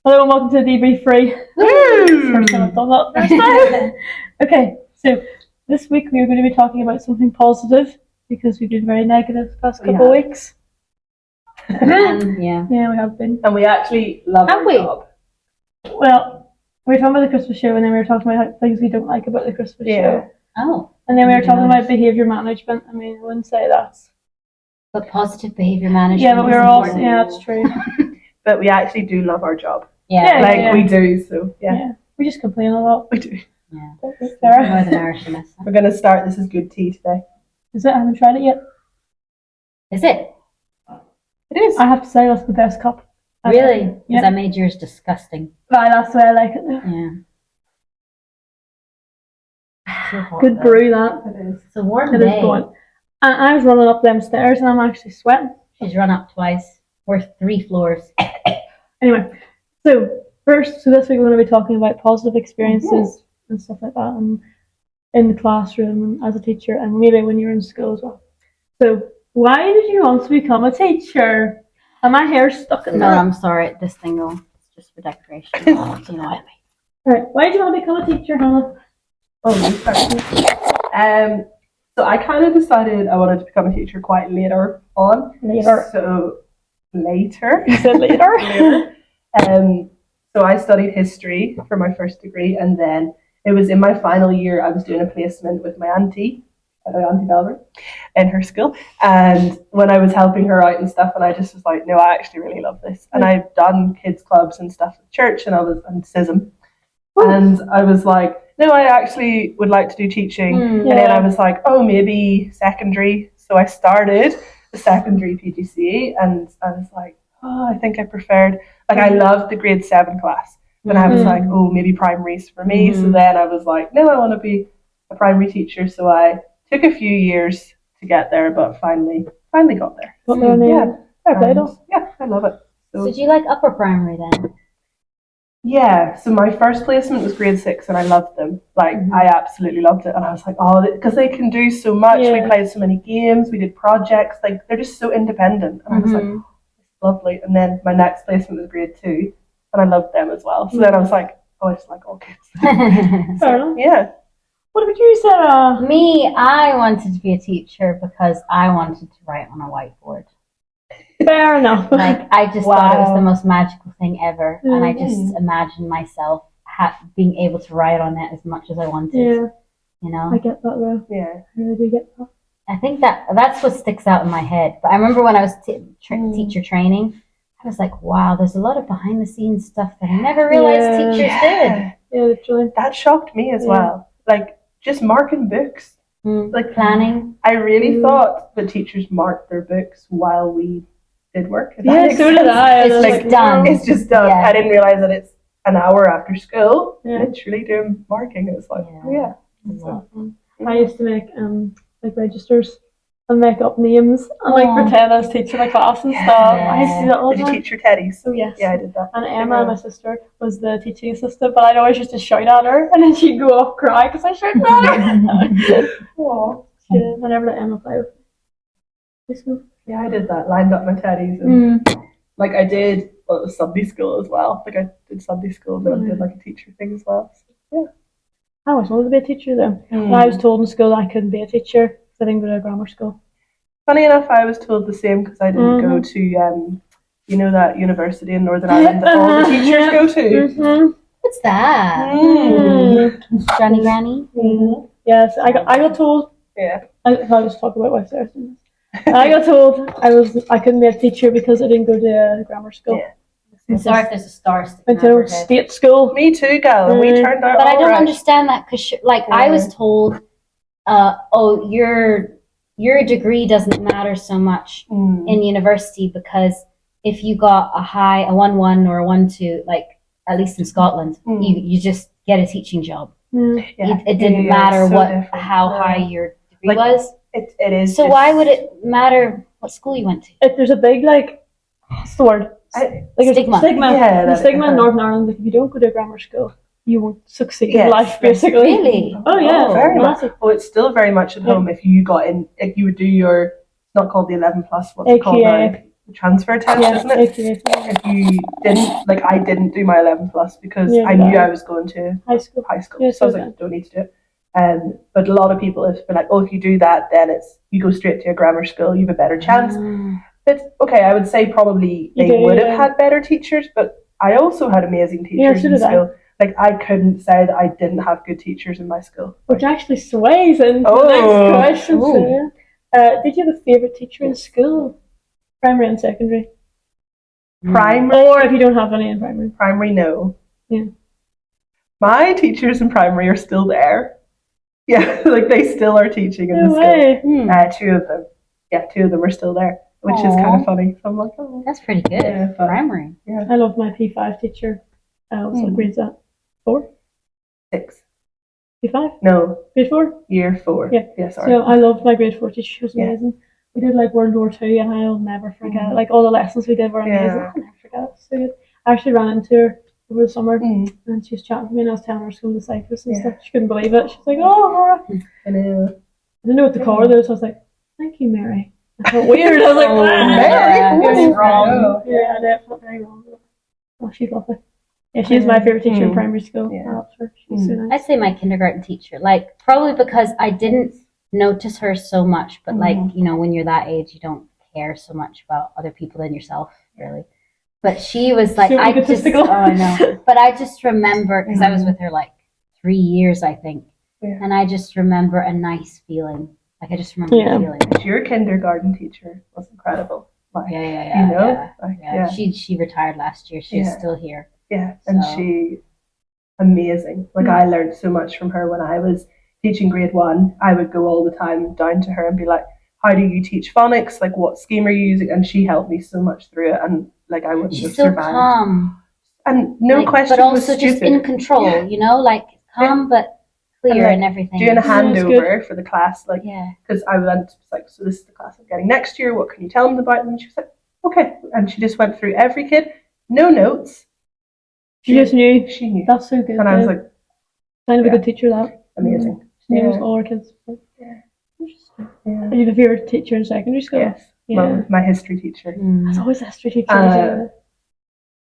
Hello and welcome to DB Free. First time I've done that. First time. Okay, so this week we are going to be talking about something positive because we've been very negative the past couple of weeks. Yeah, we have been. And we actually love our job. Well, we were talking about the Christmas show and then we were talking about things we don't like about the Christmas show. Oh. And then we were talking about behaviour management. I mean, I wouldn't say that's... But positive behaviour management. Yeah, but we were also... Yeah, that's true. But we actually do love our job. Yeah. We do, so yeah. We just complain a lot. We do. Yeah. More than Irishness. We're going to start This Is Good Tea today. Is it? I haven't tried it yet. Is it? It is. I have to say that's the best cup. Really? Yeah. Because I made yours disgusting. Right, that's the way I like it. Yeah. Good brew, that. It is. It's a warm It day. is going. I was running up them stairs and I'm actually sweating. She's run up twice. We're 3 floors. Anyway, so this week we're going to be talking about positive experiences and stuff like that, and in the classroom and as a teacher, and maybe when you're in school as well. So, why did you want to become a teacher? And my hair's stuck in No, that. I'm sorry. This thing though, it's just for decoration. You know what I mean? Right. Why did you want to become a teacher, Hannah? So I kind of decided I wanted to become a teacher quite later on. Later. Later. You said later? Later. So I studied history for my first degree, and then it was in my final year I was doing a placement with my auntie, Auntie Belver, in her school. And when I was helping her out and stuff, and I just was like, no, I actually really love this. And I've done kids clubs and stuff at church, and I was on CISM. And I was like, no, I actually would like to do teaching. And then I was like, oh, maybe secondary. So I started the secondary PGCE, and I was like, oh, I think I preferred, I loved the grade 7 class. And I was like, oh, maybe primary's for me. So then I was like, no, I want to be a primary teacher. So I took a few years to get there, but finally got there. Yeah, I love it. So did you like upper primary then? Yeah, so my first placement was grade 6 and I loved them. I absolutely loved it. And I was like, oh, because they can do so much. We played so many games, we did projects, they're just so independent. And I was like, oh, it's lovely. And then my next placement was grade 2 and I loved them as well. So then I was like, oh, I just like all kids. Yeah. What about you, Sarah? Me, I wanted to be a teacher because I wanted to write on a whiteboard. Fair enough. I just thought it was the most magical thing ever, and I just imagined myself being able to write on it as much as I wanted. Yeah, you know. I get that though. Yeah, I really do get that. I think that's what sticks out in my head. But I remember when I was teacher training, I was like, wow, there's a lot of behind the scenes stuff that I never realized teachers did. Yeah, literally. That shocked me as well. Just marking books. Planning. I really thought that teachers marked their books while we did work. Yeah, so did I. It's done. It's just done. Yeah. I didn't realize that it's an hour after school, literally doing marking. It was like, I used to make registers and make up names and pretend I was teaching my class and stuff. I used to do that all the time. Did you teach your teddies? Oh yes. Yeah, I did that. And Emma, my sister, was the teaching assistant, but I'd always used to shout at her and then she'd go off cry because I shouted at her. Aww. Yeah, I never let Emma play with me. Yeah, I did that. Lined up my teddies and I did. It was Sunday school as well. I did Sunday school and then I did a teacher thing as well. So, yeah. I always wanted to be a teacher though. And I was told in school that I couldn't be a teacher because I didn't go to a grammar school. Funny enough, I was told the same because I didn't go to that university in Northern Ireland that all the teachers go to. What's that? Johnny Granny? Yes, I got told. Yeah. I'll just talk about why Sarah's doing this. I got told I couldn't be a teacher because I didn't go to a grammar school. Yeah. I'm sorry if there's a star sticking went out to her head. state school. Me too, gal. And we turned out But I all don't right. understand that because, I was told, your degree doesn't matter so much in university because if you got a 1-1 or a 1-2, at least in Scotland, you just get a teaching job. It didn't matter how high your degree was. It is. So why would it matter what school you went to? If there's a big what's the word? Stigma. The stigma in Northern Ireland. If you don't go to a grammar school, you won't succeed in life, basically. Really? Oh yeah, very much. Oh, it's still very much at home. If you got in, if you would do your, it's not called the 11+, what's it called now? transfer test, Yeah, isn't it? AQA. If you didn't, like, I didn't do my 11 plus because Yeah, I knew yeah. I was going to High school. high school. Yeah, so I was so like, don't need to do it. But a lot of people have been like, oh, if you do that, then it's you go straight to a grammar school, you have a better chance. But okay, I would say probably You they do, would yeah. have had better teachers, but I also had amazing Yeah, teachers so in did I. school. Like I couldn't say that I didn't have good teachers in my school. Which actually sways into Oh. the next question. Ooh. So, did you have a favourite teacher in school? Primary and secondary? Primary, Or if you don't have any in primary? no. Yeah. My teachers in primary are still there. Yeah, like they still are teaching in the No school. way. Two of them. Yeah, two of them are still there, which is kind Aw. of funny. So I'm like, oh, That's pretty good. Yeah, but- Primary. I loved my P5 teacher. What grade's that? 4? 6. P5? No, Grade 4? year 4. Yeah. sorry. So I loved my grade 4 teacher. She was Yeah. amazing. We did like World War II and I'll never forget it. Like all the lessons we did were amazing. Yeah. I'll never forget it. It was so good. I actually ran into her over the summer Mm. and she was chatting to me and I was telling her I was going to Cyprus and Yeah. stuff. She couldn't believe it. She was like, oh, Laura. I know. I didn't know what to call her though, so I was like, thank you, Mary. I felt weird. I was like, Oh, "Ah." Mary, Yeah, what's wrong? Oh. Yeah, I felt very wrong. Oh, she's lovely. Yeah, she was my favourite teacher in Mm. primary school. Yeah. I loved her. She was so nice. I'd say my kindergarten teacher, like probably because I didn't notice her so much, but like, you know, when you're that age, you don't care so much about other people than yourself, really. But she was like, So I just, egotistical. oh, I know. But I just remember, because I was with her like 3 years, I think. Yeah. And I just remember a nice feeling. Like, I just remember Yeah. the feeling. Your kindergarten teacher was incredible. Like, Yeah. you know, Yeah. like, Yeah. She retired last year. She's Yeah. still here. Yeah, and So- she amazing. Like I learned so much from her when I was teaching grade 1. I would go all the time down to her and be like, "How do you teach phonics? Like, what scheme are you using?" And she helped me so much through it, and like I wouldn't She's have so survived. calm. And no Like, question but also was just stupid. in control, you know, like calm but clear like, and everything. Doing a Yeah, it's handover for the class, like Yeah. because I went like, so this is the class I'm getting next year. What can you tell them about? And she was like, okay, and she just went through every kid, no notes. She just knew. She knew, That's so good. and I was like, kind of a yeah. good teacher, that. amazing. She knows Yeah. all her kids. Yeah. Interesting. Yeah. Are you a favourite teacher in secondary school? Yes, Yeah. my history teacher. That's always a history teacher.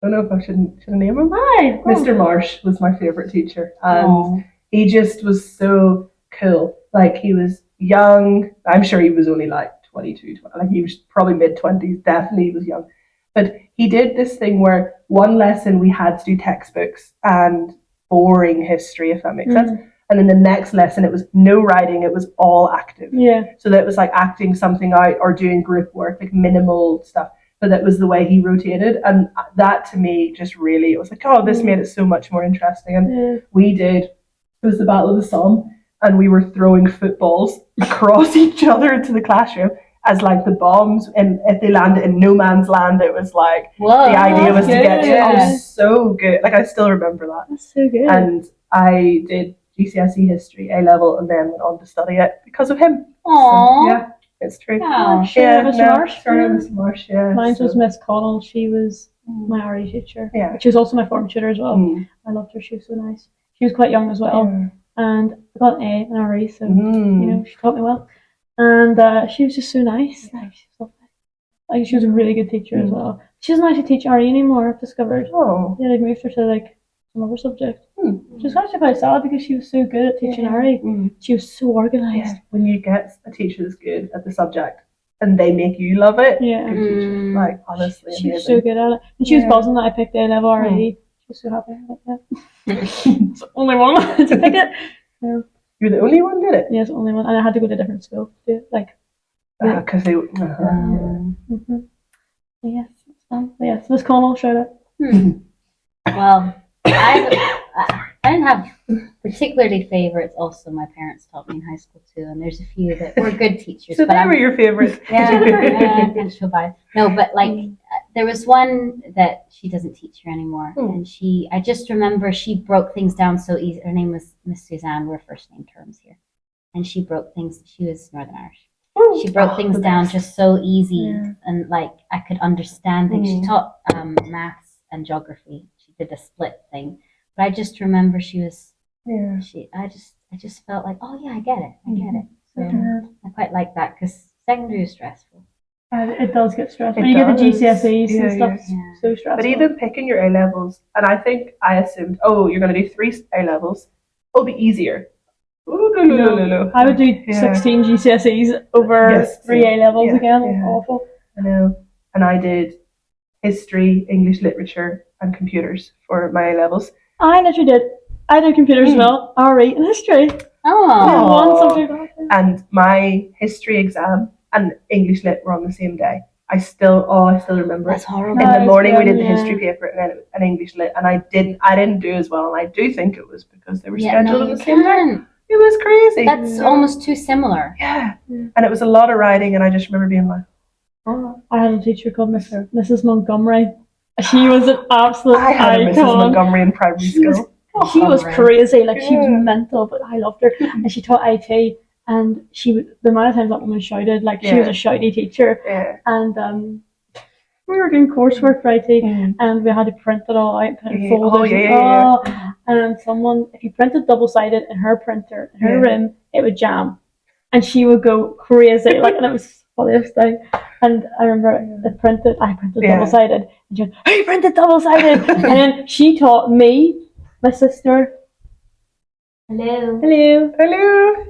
I don't know if I should name him. Hi, Mr. Marsh was my favorite teacher, and Aw. he just was so cool. Like he was young. I'm sure he was only like 22, like he was probably mid-20s. Definitely he was young. But he did this thing where one lesson we had to do textbooks and boring history, if that makes sense. And then the next lesson it was no writing, it was all active. Yeah. So that was like acting something out or doing group work, like minimal stuff. But that was the way he rotated. And that to me just really, it was like, oh, this made it so much more interesting. And Yeah. we did, it was the Battle of the Somme, and we were throwing footballs across each other into the classroom as like the bombs. And if they landed in no man's land, it was like, Whoa. the idea was to get to it. Yeah. It was so good. Like I still remember that. That's so good. And I did GCSE history, A level, and then went on to study it because of him. Aww. So, yeah, it's true. Aw. Yeah, Mr. Marsh. Sorry, Yeah. Mr. Marsh. Yeah. Mine so- was Miss Connell. She was my RE teacher. Yeah. She was also my form tutor as well. Mm. I loved her. She was so nice. She was quite young as well. Yeah. And I got an A in RE, so Mm. you know, she taught me well. And she was just so nice. Like, she was lovely. Like, she was a really good teacher as well. She doesn't actually teach RE anymore, I've discovered. Oh. Yeah, they've moved her to like some other subject. Hmm. Which is actually quite sad because she was so good at teaching RE. Mm. She was so organised. Yeah. When you get a teacher that's good at the subject and they make you love it, Yeah. good teacher. Mm. Like honestly, She was amazing. so good at it. And she was Yeah. buzzing that I picked A level RE. She was so happy. Like, yeah. It's the only one to pick it. You're the only one did it. Yeah, it's the only one. And I had to go to a different school to do it. Like, yeah. Because they. Mm-hmm. Yes, it's fun. But yes, Miss Connell, shout out. Well, I didn't have particularly favorites. Also, my parents taught me in high school too, and there's a few that were good teachers. So but they I'm- were your favorites. yeah, thanks for buying. No, but like there was one that she doesn't teach here anymore, and I just remember she broke things down so easy. Her name was Miss Suzanne. We're first name terms here, and she broke things. She was Northern Irish. She broke things the down best. just so easy, Yeah. and like I could understand things. She taught maths and geography. She did a split thing, but I just remember she was. Yeah. I just felt like, oh yeah, I get it. So I quite like that because secondary was stressful. And it does get stressful. It You get the does. GCSEs Yeah, and stuff. yeah. It's so stressful. But even picking your A levels, and I think I assumed, oh, you're going to do 3 A levels, it'll be easier. Ooh, no. I would do Yeah. 16 GCSEs over Yes, 3 A levels yeah, again. yeah. Awful. I know. And I did history, English literature, and computers for my A levels. I literally did. I did computers as Mm. well, RE and history. Oh, One subject. And my history exam and English lit were on the same day. I still remember it. that's horrible. In the Nice, morning we did the yeah. history paper and then an English lit, and I didn't do as well. And I do think it was because they were Yeah, scheduled no, on you the same day. can't. It was crazy. That's almost too similar. Yeah, and it was a lot of writing, and I just remember being like, oh. I had a teacher called Mrs. Montgomery. She was an absolute I had a Mrs. icon. Montgomery in primary She was- school. She was Montgomery. crazy, like she was Yeah. mental, but I loved her. And she taught IT, and she would, the amount of times that woman shouted, like she was a shouty teacher. Yeah. And we were doing coursework for IT, and we had to print it all out and put it in Yeah. folders. Oh, yeah. And someone, if you printed double sided in her printer, in her Yeah. room, it would jam, and she would go crazy, like, and it was the funniest thing. And I remember I printed Yeah. double sided, and she went, "Hey, printed double sided," and then she taught me, my sister. Hello. Hello. Hello.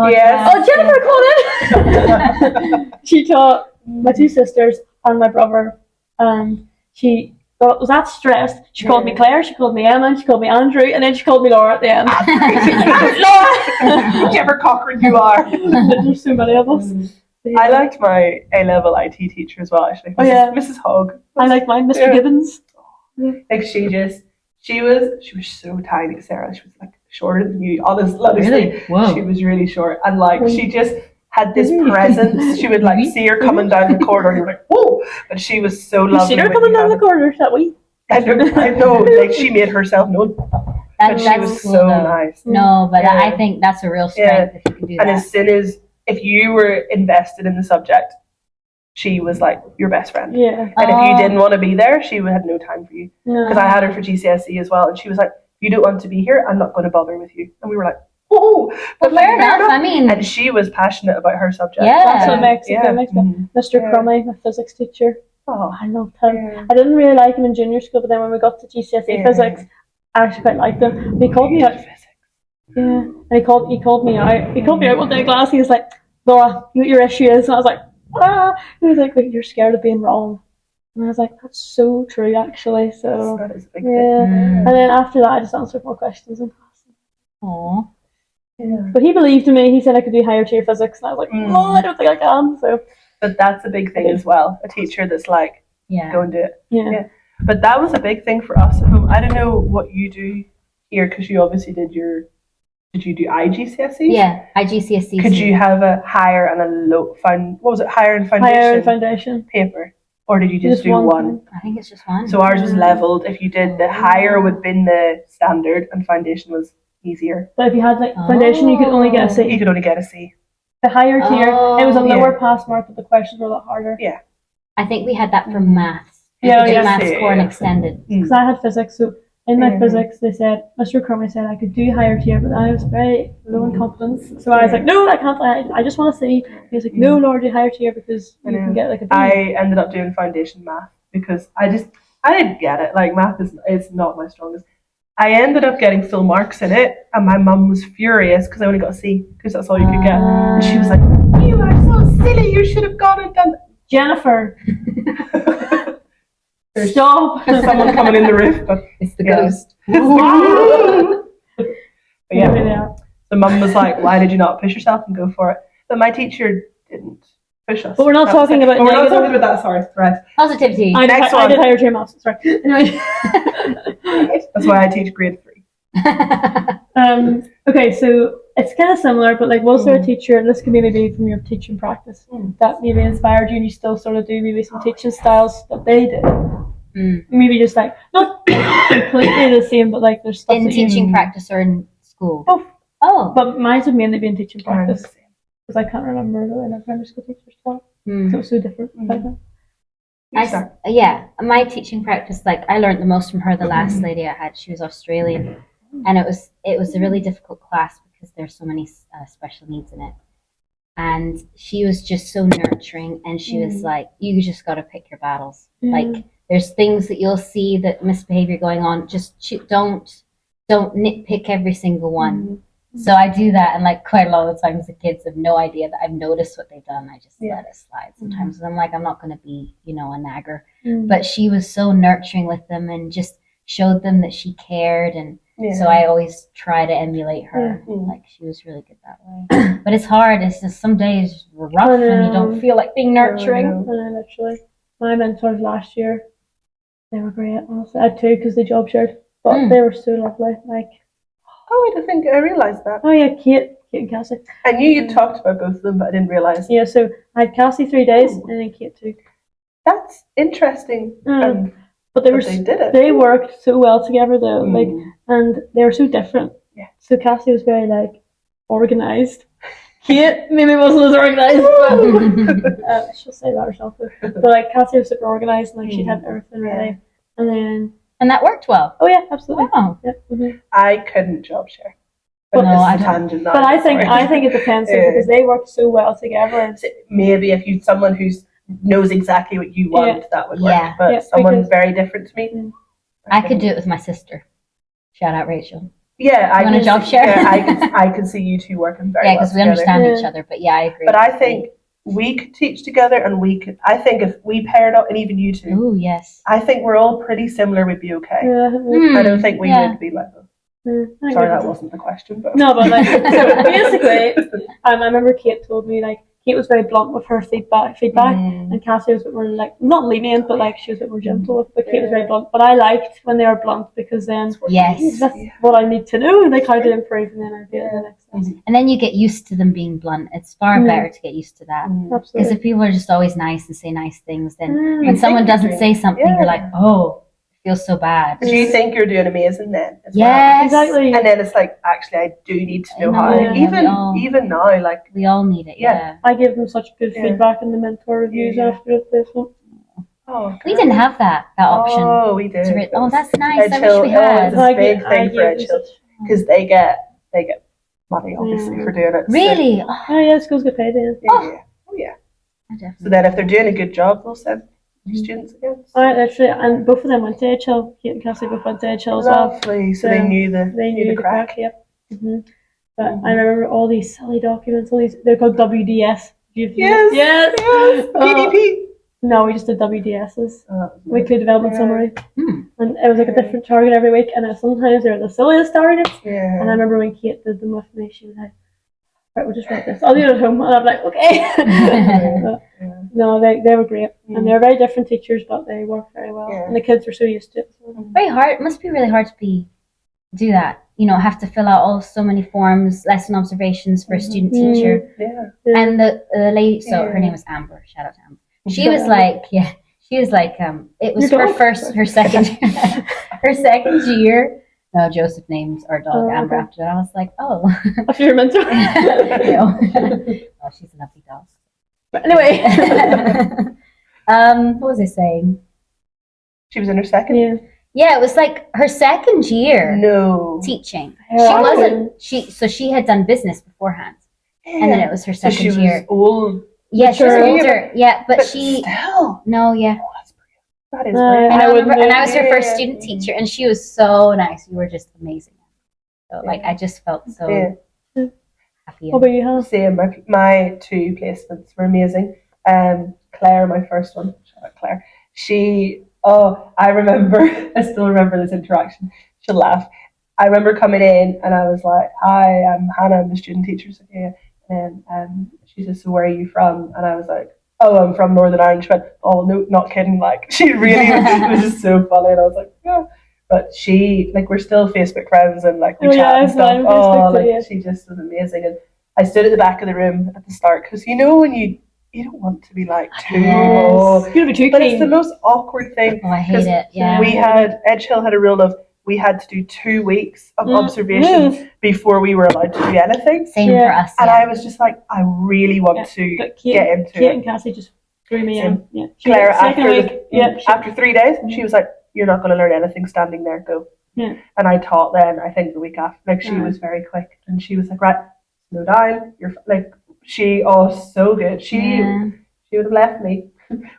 Yes. Oh, Jennifer called in. She taught my two sisters and my brother, and she was that stressed. She called me Claire, she called me Emma, she called me Andrew, and then she called me Laura at the end. Laura. Whichever Cochrane you are. There's so many of us. But I yeah. liked my A level IT teacher as well. Actually, Oh, yeah. Mrs. Hogg. I like mine, Mr. Yeah. Gibbons. Like she was so tiny, Sarah. She was like shorter than you. Honestly, Whoa. she was really short, and like she just had this presence. She would like see her coming down the corridor, and you're like, whoa! But she was so You lovely. seen her when coming you down the had corridor, that we? it. I know, like she made herself known, but she was cool, so though. nice. No, but Yeah. I think that's a real strength if you can do And that. as soon as if you were invested in the subject, she was like your best friend. Yeah. And if you didn't want to be there, she had no time for you. Because I had her for GCSE as well, and she was like, "If you don't want to be here, I'm not going to bother with you." And we were like, "Oh, Well, fair enough. I mean, And she was passionate about her subject. Yeah. That's what makes it. Yeah. That makes it. Mhm. Mr. Yeah. Crummy, my physics teacher. Oh, I loved him. yeah. I didn't really like him in junior school, but then when we got to GCSE Yeah. physics, I actually quite liked him. He called me out. Yeah, and he called me out. He called me out one day in class. He was like, "Laura, you know what your issue is?" And I was like, "Ah." He was like, "You're scared of being wrong." And I was like, "That's so true, actually." So That is a big yeah. thing. And then after that, I just answered more questions in class. aw. Yeah. But he believed in me. He said I could do higher tier physics, and I was like, Mm. "No, I don't think I can." So But that's a big thing as well. A teacher that's like, Yeah. go and do it. yeah. Yeah. But that was a big thing for us at home. I don't know what you do here because you obviously did you do IGCSEs? Yeah, IGCSE. Could you have a higher and a low what was it, higher and foundation Higher foundation. paper? Or did you just do one one? thing. I think it's just one. So ours was leveled. If you did the higher would have been the standard and foundation was easier. But if you had like foundation, you could only get a You C. could only get a C. The higher tier, it was a Oh. lower pass mark, but the questions were a lot harder. I think we had that for maths. Yeah, We did yeah. maths core and Yeah. extended. Because I had physics, so in my Mhm. physics, they said, Mr. Crumley said I could do higher tier, but I was very low in confidence. So I was like, no, I can't. I just want to see. He was like, no, Laura, do higher tier because I you know. can get like a B. I ended up doing foundation math because I didn't get it. Like math is not my strongest. I ended up getting full marks in it, and my mum was furious because I only got a C because that's all you could get. And she was like, "You are so silly. You should have gone and done." Jennifer, There's stop. someone coming in the roof, but It's the Yeah. ghost. But yeah. So mum was like, "Why did you not push yourself and go for it?" But my teacher didn't push us. But we're not That was talking it. about But we're not negative- talking about that. Sorry, right. Positivity. I Next did, I one. did higher tier maths. Sorry. Anyway. That's why I teach grade 3. Okay, so it's kind of similar, but like, was there a teacher? This could be maybe from your teaching practice that maybe inspired you, and you still sort of do maybe some teaching styles that they did. Mm. Maybe just like not completely the same, but like there's stuff In that you. teaching practice or in school? Both. Oh. But mine would mainly be in teaching practice because I can't remember really my primary school teacher's stuff. Mm. So it was so different. Yeah, my teaching practice, like I learned the most from her. The last lady I had, she was Australian, and it was a really difficult class because there's so many special needs in it. and she was just so nurturing, and she was like, you just got to pick your battles. Like, there's things that you'll see that misbehavior going on, just don't nitpick every single one. So I do that, and like quite a lot of the times the kids have no idea that I've noticed what they've done. I just let it slide sometimes. I'm like, I'm not going to be, a nagger. But she was so nurturing with them and just showed them that she cared, and so I always try to emulate her. Like, she was really good that way. But it's hard. It's just some days were rough and you don't feel like being nurturing. Literally, my mentors last year, they were great. Honestly, I had two because they job shared, but they were so lovely. Like, Oh, I don't think I realised that. oh yeah, Kate and Cassie. I knew you talked about both of them, but I didn't realise. Yeah, so I had Cassie 3 days and then Kate 2. That's interesting. But they did it. They worked so well together though, like, and they were so different. Yeah. So Cassie was very like organised. Kate maybe wasn't as organised, but she'll say that herself. But like Cassie was super organised, and like she'd have everything ready, And that worked well. Oh yeah, absolutely. Wow. Yeah. I couldn't job share. But But no, this I is a don't. tangent now. But I think it depends too, because they work so well together. Maybe if you someone who knows exactly what you want, that would work. Yeah. But Yeah, someone because- very different to me, I could do it with my sister. Shout out Rachel. Yeah, I You want a can job see- share? Yeah, I can see you two working very Yeah, well because we together. understand Yeah. each other. But yeah, I agree. But I think we could teach together, and we could. I think if we paired up, and even you two, Oh yes. I think we're all pretty similar. We'd be okay. Yeah. I don't think we would be like. Sorry, that was. wasn't the question, but No, but like, so basically, I remember Kate told me, like, Kate was very blunt with her feedback, and Cassie was a bit more, like, not lenient, but like she was a bit more gentle with it, but Kate was very blunt. But I liked when they were blunt, because then Yes. that's what I need to know, like how to improve, and then I'd be at the next lesson. And then you get used to them being blunt. It's far better to get used to that. Because Absolutely. if people are just always nice and say nice things, then Mm. when someone think you're doesn't say something, yeah. you're like, oh, it feels so bad. Do you think you're doing amazing then? As well? Yes. Exactly. And then it's like, actually, I do need to know I how. know, Even we even now, like, We all need it. Yeah. Yeah. I gave them such good Yeah. feedback in the mentor reviews Yeah. after the placement. oh, We didn't have that option. Oh, we did. To read. Oh, that's nice. I wish Edgehill, we it's had. a big I thing for gave them Edgehill such. because they get money obviously for doing it. Really? So, Oh, Oh yeah, schools get paid. Yeah. yeah. Oh yeah. I definitely. So then, if they're doing a good job, they'll send students again. Alright, literally, and both of them went to HL. Kate and Cassie both went to HL as well. Lovely. So So they knew the crack. Yep. But I remember all these silly documents. All these, they're called WDS. Yes. Yes. Yes. Oh. PDP. No, we just did WDSs, Oh, weekly development Yeah. summary, Hmm. and it was like a different target every week. And sometimes they were the silliest targets. And I yeah. remember when Kate did them with me, she was like, "Right, we'll just write this. I'll do it at home." And I'm like, "Okay." But, no, they were great, and they were very different teachers, but they worked very well, Yeah. and the kids were so used to it. So. Very hard. It must be really hard to do that. Have to fill out so many forms, lesson observations for a student teacher. Yeah. And the lady, so her Yeah. name was Amber. Shout out to Amber. She was like, it was Your her dog? her second, her second year. No, Joseph named our dog Oh, Amber okay. after that. I was like, oh, After your mentor. no. Oh, she's a lovely dog. But anyway. What was I saying? She was in her second. Yeah. Yeah, it was like her second year No. teaching. Yeah. She wasn't. She had done business beforehand, and then it was her So she second was year. old. Yeah, she was Mature. older. Yeah, but she. still. No, yeah. Oh, that's brilliant. That is Uh, brilliant. And I I remember, wouldn't and I was her first yeah. student teacher, and she was so nice. You were just amazing. So, like, I just felt so Yeah. happy. What about you, Hannah? Same. My two placements were amazing. Claire, my first one. Shout out Claire. I remember. I still remember this interaction. She'll laugh. I remember coming in and I was like, "Hi, I'm Hannah. I'm the student teacher." So, yeah. And she said, "So where are you from?" And I was like, "Oh, I'm from Northern Ireland." She went, "Oh no, not kidding." Like, she really it was just so funny. And I was like, "Yeah." But she, like, we're still Facebook friends and like we Oh, chat yeah, and I've got stuff. Facebook too, Like yeah. she just was amazing. And I stood at the back of the room at the start because when you don't want to be like too. Yes. Oh, You're gonna be too but it's the clean. most awkward thing. Oh, I hate 'Cause it. Yeah. We had Edgehill had a rule of we had to do 2 weeks of observation before we were allowed to do anything. Same Yeah. for us. And Yeah. I was just like, I really want to But get into Kate it. and Cassie just threw me Same. in. Yeah. Claire, Second after week, yeah, after 3 days, she was like, "You're not going to learn anything standing there. Go." Yeah. And I taught then. I think the week after, like she Yeah. was very quick, and she was like, "Right, slow down. You're like So good. She Yeah. would have left me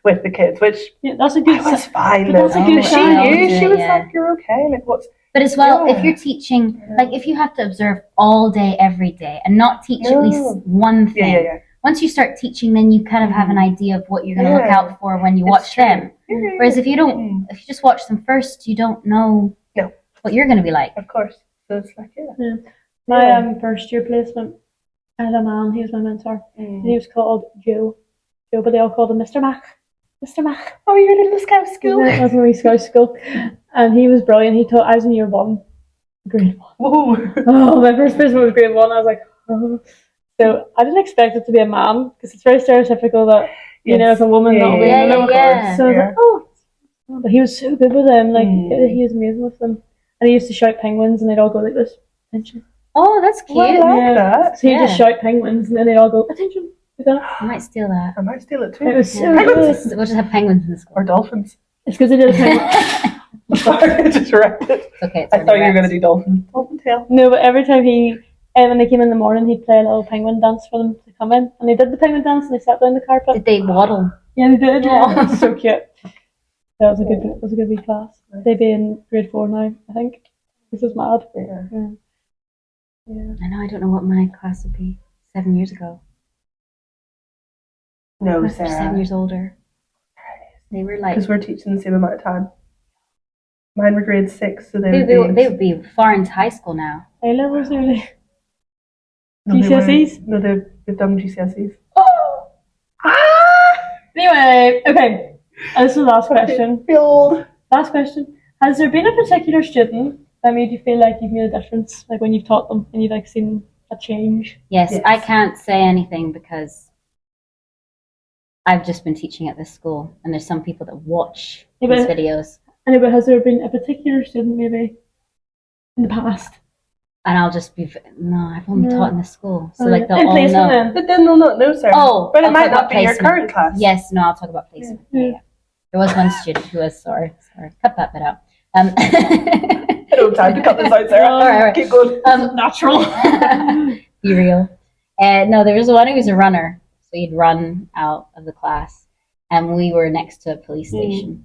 with the kids, which Yeah, that's a I good was sign. fine. But that's a though. good Oh, She sign. knew. yeah, She was yeah. like, "You're okay." Like, what's But as well, if Yeah. you're teaching, Yeah. like if you have to observe all day, every day, and not teach at least No. one thing, yeah. once you start teaching, then you kind of have an idea of what you're going to look Yeah. out for when you It's watch true. them. Yeah. Whereas if you don't, Mm. if you just watch them first, you don't know No. what you're going to be like. Of course. So it's like, yeah. My Yeah. first year placement, I had a man, he was my mentor, and he Mm. was called Joe, but they all called him Mr. Mac. Mr. Mac. Oh, you're in the Scout school. That was my wee Scout school. And he was brilliant. He taught, I was in year 1, grade 1. Whoa. Oh, my first placement was grade 1. I was like, oh. So I didn't expect it to be a man, because it's very stereotypical that, you know, Yes. if a woman, that'll be, Yeah, you know. yeah, yeah. So I was like, oh. But he was so good with them. Like, Mm. he was amazing with them. And he used to shout penguins, and they'd all go like this. Attention. Oh, that's cute. Well, I like Yeah. that. So he'd just Yeah. shout penguins, and then they'd all go, attention. Like that. I might steal that. I might steal it too. It was so Yeah. good. We'll just have penguins in the school. Or dolphins. It's because they did a penguin. Sorry, I just wrecked it. It's okay. It's I thought you were already going to do dolphin. Dolphin tail. No, but every time when they came in the morning, he'd play a little penguin dance for them to come in. And they did the penguin dance, and they sat down the carpet. Did they waddle? Yeah, they did. Yeah. Oh, that's so cute. That was a good wee class. They'd be in grade 4 now, I think. This is mad. Yeah. Yeah. I know. I don't know what my class would be 7 years ago. No, They're 7 Sarah. years older. They were like Because we're teaching the same amount of time. Mine were grade 6, so they would be far into high school now. A levels nearly. No, they weren't. GCSEs? No, they've done GCSEs. Oh! Ah! Anyway, okay. This is the last question. Old. Last question. Has there been a particular student that made you feel like you've made a difference? Like when you've taught them and you've like seen a change? Yes, Yes. I can't say anything because I've just been teaching at this school, and there's some people that watch Yeah, these but- videos, Anyway, has there been a particular student maybe in the past? and I'll just be no. I've only No. taught in the school, so Oh, like yeah. they'll In all placement know. then? But then they'll not know, sir. Oh, But it I'll might talk not about be your placement. current class. Yes, no, I'll talk about placement. Yeah. There was one student who was sorry, cut that bit out. I don't have time to cut this out, Sarah. All right. Keep going. Natural. Be real. No, there was one who was a runner, so he'd run out of the class, and we were next to a police station,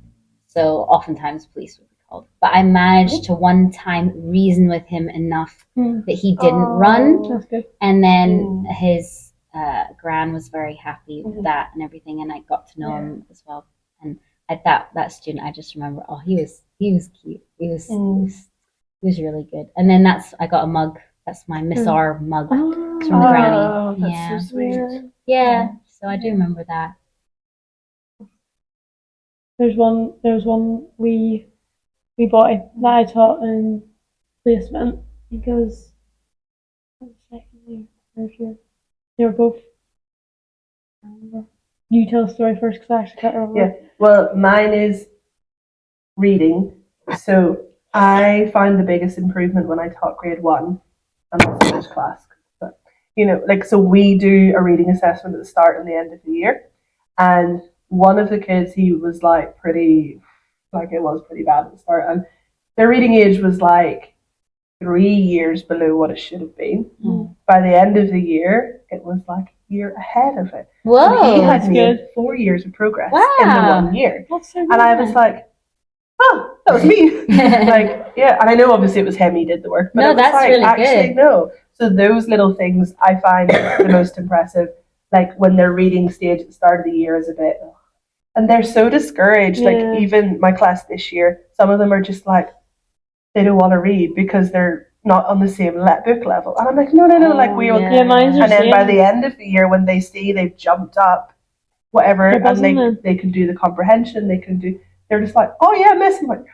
so oftentimes police would be called. But I managed to one time reason with him enough that he didn't run, That's good. and then his gran was very happy with that and everything, and I got to know him as well. And at that student, I just remember, oh, he was cute. He was really good. And then I got a mug. That's my Miss R mug. Oh, from the granny. Oh, that's Yeah. so sweet. Yeah, so I do remember that. There was one wee boy that I taught in placement because second year, third year. They were both. I don't remember. You tell the story first because I actually can't remember. Yeah. Well, mine is reading. So I found the biggest improvement when I taught grade 1 and also English class. But, so we do a reading assessment at the start and the end of the year. And one of the kids, he was it was pretty bad at the start. And their reading age was like 3 years below what it should have been. By the end of the year, it was like a year ahead of it. Whoa, And he had that's made good. 4 years of progress Wow. in the 1 year. That's so good. And I was like, oh, that was me. And I know obviously it was him, he did the work. But No, it was that's really actually, good. no. So those little things I find the most impressive. Like when their reading stage at the start of the year is a bit, and they're so discouraged. Yeah. Like even my class this year, some of them are just like, they don't want to read because they're not on the same book level. And I'm like, no, like we will. Yeah, mine's the And then by same. the end of the year, when they see they've jumped up, whatever, They're buzzing and then. they can do the comprehension, they're just like, oh yeah, miss. I'm like,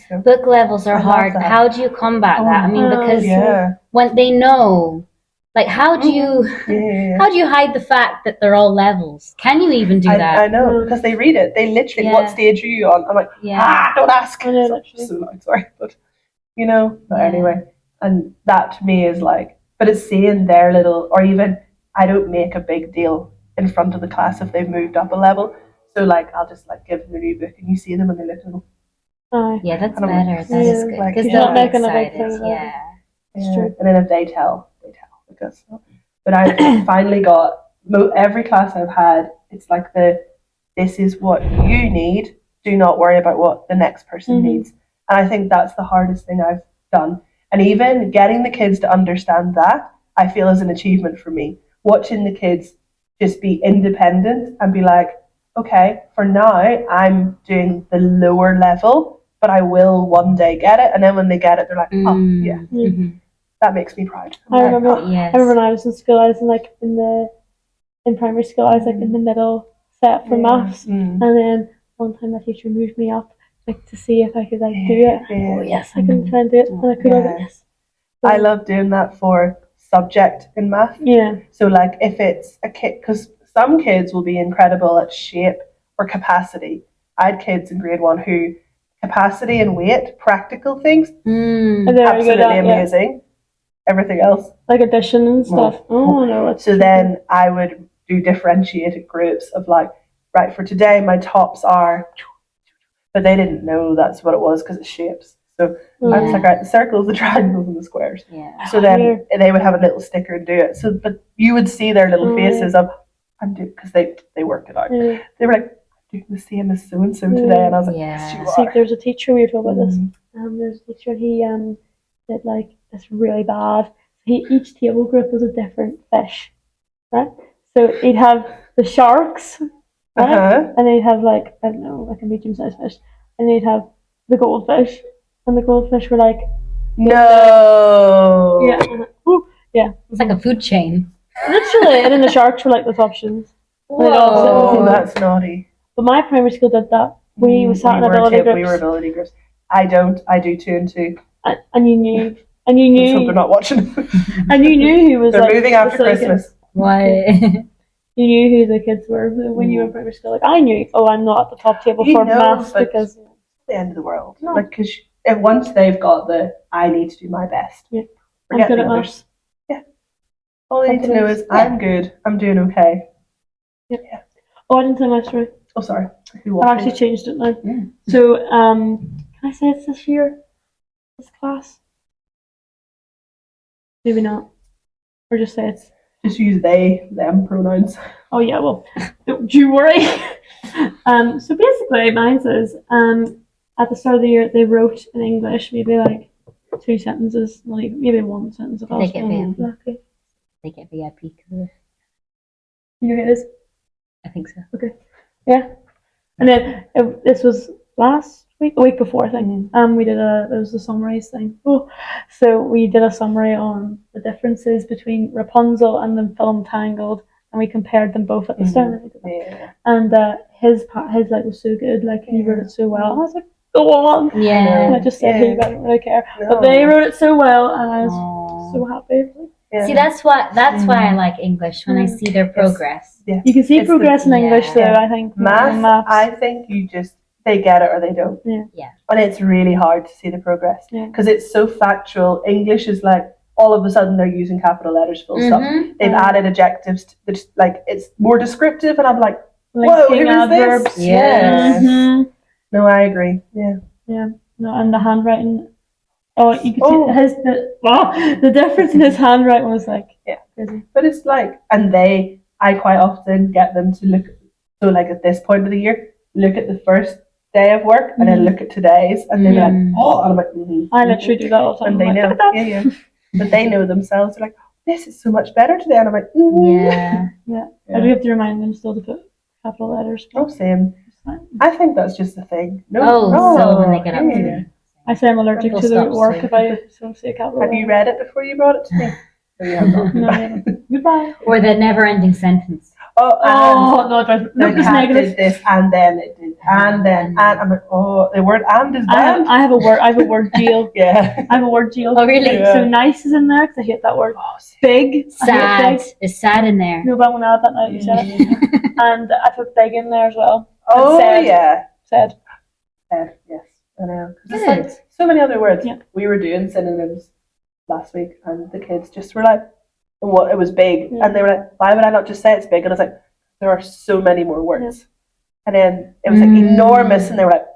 so, book levels are I love hard. that. How do you combat that? I mean, Oh, because yeah, when they know, like, how do you yeah. how do you hide the fact that they're all levels? Can you even do I that? know Mm. because they read it. They literally, Yeah. what stage are you on? I'm like, Yeah. don't ask. I know, So, literally. so loud, sorry, but But Yeah. anyway, and that to me is like, but it's seeing their little, or even I don't make a big deal in front of the class if they've moved up a level. So like, I'll just like give them a new book, and you see them and they look and go, Aye. Yeah, that's And I'm like, better. That is yeah, good like, because you're they'll not be making a big excited. thing about it. Yeah. It's yeah. true. And then if they tell because But I finally got every class I've had. It's like this is what you need. Do not worry about what the next person needs. And I think that's the hardest thing I've done. And even getting the kids to understand that, I feel is an achievement for me. Watching the kids just be independent and be like, okay, for now I'm doing the lower level, but I will one day get it. And then when they get it, they're like, oh yeah, that makes me proud. I remember. Yes. I remember when I was in school. I was in primary school. I was like in the middle set for maths, and then one time the teacher moved me up like to see if I could like do it. Yeah. Oh yes, I can try and do it, and I could. Yeah. Yes. I love doing that for subject in math. Yeah. So like if it's a kid, because some kids will be incredible at shape or capacity. I had kids in grade 1 who capacity and weight, practical things, And they're very good absolutely at, amazing. Everything else. like addition and stuff. Oh no. It's So then I would do differentiated groups of like, right, for today my tops are, but they didn't know that's what it was because it's shapes. So I was like, right, the circles, the triangles, and the squares. Yeah. So then they would have a little sticker and do it. So, but you would see their little faces of, I'm doing, because they worked it out. Yeah. They were like, I'm doing the same as so and so today, and I was like, yes, you See, are. there's a teacher, we were talking about this. There's a teacher, he did like this really bad. Each table group was a different fish, right? So he'd have the sharks, right? And then he'd have like, I don't know, like a medium-sized fish, and then he'd have the goldfish, and the goldfish were like, No. yeah, yeah, It's like a food chain. literally, and then the sharks were like the options. Oh, that's naughty. But my primary school did that. We sat in ability groups. We were ability groups. I do 2 and 2. And you knew, Let's hope they're not watching. and you knew who was They're like moving the after silly Christmas. kids. Why? You knew who the kids were when you were in primary school. Like I knew, oh, I'm not at the top table You for know, maths but because the end of the world. No. Like, because once they've got I need to do my best. Yeah. I'm Forget good the at others. maths. All they need to know is I'm good. I'm doing okay. Oh, I didn't tell my story. Oh, sorry. I've actually changed it now. Yeah. So, can I say it's this year? This class? Maybe not. Or just say it's. Just use they, them pronouns. Oh yeah, well, don't you worry. So basically, mine says at the start of the year they wrote in English maybe like 2 sentences, like maybe 1 sentence of They get VIP. Exactly. They get VIP. You know it is. I think so. Yeah. And then this was last week, a week before, I think. We did it was a summaries thing. Oh, so we did a summary on the differences between Rapunzel and the film Tangled, and we compared them both at the start. Yeah. And his like was so good, like he wrote it so well. I was like, go on. And Yeah. I just said, hey, I don't really care. No. But they wrote it so well, and I was so happy. Yeah. See, that's why I like English, when I see their progress. You can see It's progress in English, though. Yeah. I think Math, I think they get it or they don't. Yeah. And it's really hard to see the progress Yeah. because it's so factual. English is like all of a sudden they're using capital letters, full stop. They've added adjectives that like it's more descriptive, and I'm like, whoa, who is adverbs. this? Yes. No, I agree. Yeah. No, and the handwriting. Oh, you could see the difference in his handwriting was like crazy. But it's like, and I quite often get them to look. So like at this point of the year, look at the first day of work and then look at today's, and they're like, oh, and I'm like, I literally do that all the time. and they know, yeah. But they know themselves. They're like, this is so much better today, and I'm like, Yeah. I do have to remind them still to put capital letters. Oh, same. I think that's just the thing. No, So when they get up to yeah. it. I say I'm allergic to the work if I don't say a capital Have you letter. read it before you brought it to me? Oh, you have not. No, I haven't. Goodbye. Or the never-ending sentence. Oh, No, the look, it's cat negative. did this, and then it did, and then, and I'm like, oh, the word and is banned. I have a word deal. Yeah. I have a word deal. Oh, really? Yeah. So nice is in there because I hate that word. Oh, Big. I Sad. hate big. It's sad in there. No, but I'm gonna add that now that you said it. And I put big in there as well. oh said. yeah. Said. Yes, I know. 'Cause it's Good. like so many other words. Yeah. We were doing synonyms last week, and the kids just were like, "What? It was big," and they were like, "Why would I not just say it's big?" And I was like, "There are so many more words." And then it was like enormous, and they were like,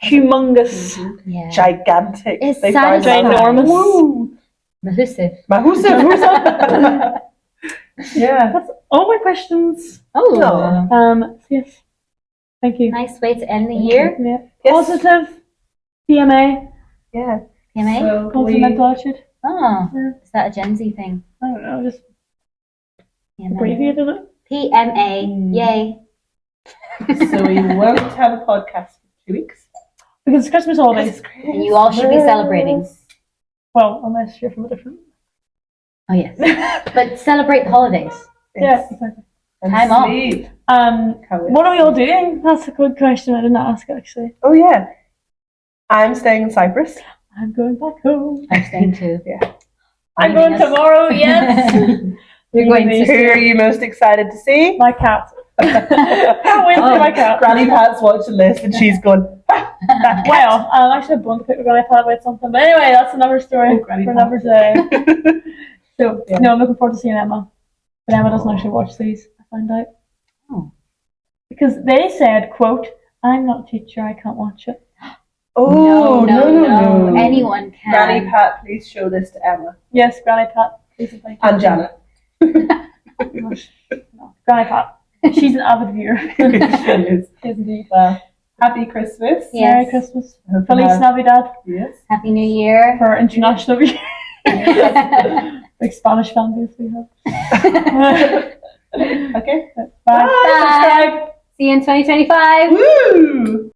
Humongous. Yeah. gigantic. It's They found satisfying. that. Ginormous. Woo! Mahusive. Mahusive. Yeah. That's all my questions. Oh, No. So yes, thank you. nice way to end the year. Yeah. Yes. Positive PMA, Yeah. PMA. So positive mental attitude. Oh, Yeah. is that a Gen Z thing? I don't know, just PMA. abbreviated it. PMA. Yay. so we won't have a podcast for 2 weeks. Because it's Christmas holidays. And you all should be celebrating. Well, unless you're from a different. Oh yes, but celebrate the holidays. Yeah, exactly. And Time off. sleep. What are we all doing? That's a good question. I didn't ask actually. Oh yeah. I'm staying in Cyprus. I'm going back home. I'm staying too. Yeah. I'm going Leaving us. tomorrow. Yes. You're going Leaving to. Who are you most excited to see? my cat. Can't wait to Oh, see my cat. Granny Pat's watching this and she's going, "Ah, that cat." Well, I actually have one to pick with Granny Pat about something. But anyway, that's another story Oh, Granny for Pat. another day. So, Yeah. no, I'm looking forward to seeing Emma. But Emma doesn't actually watch these, I found out. Oh. Because they said, quote, I'm not a teacher, I can't watch it. Oh, no. Anyone can. Granny Pat, please show this to Emma. Yes, Granny Pat. Please and thank you. And Janet. No, Granny Pat. She's an avid viewer. She is. Yes, indeed. Well, happy Christmas. Yes. Merry Christmas. Hope you Feliz have- Navidad Yes. Happy New Year. for international viewers. Bye. Like Spanish families we have. Okay. Bye. Subscribe. See you in 2025. Woo!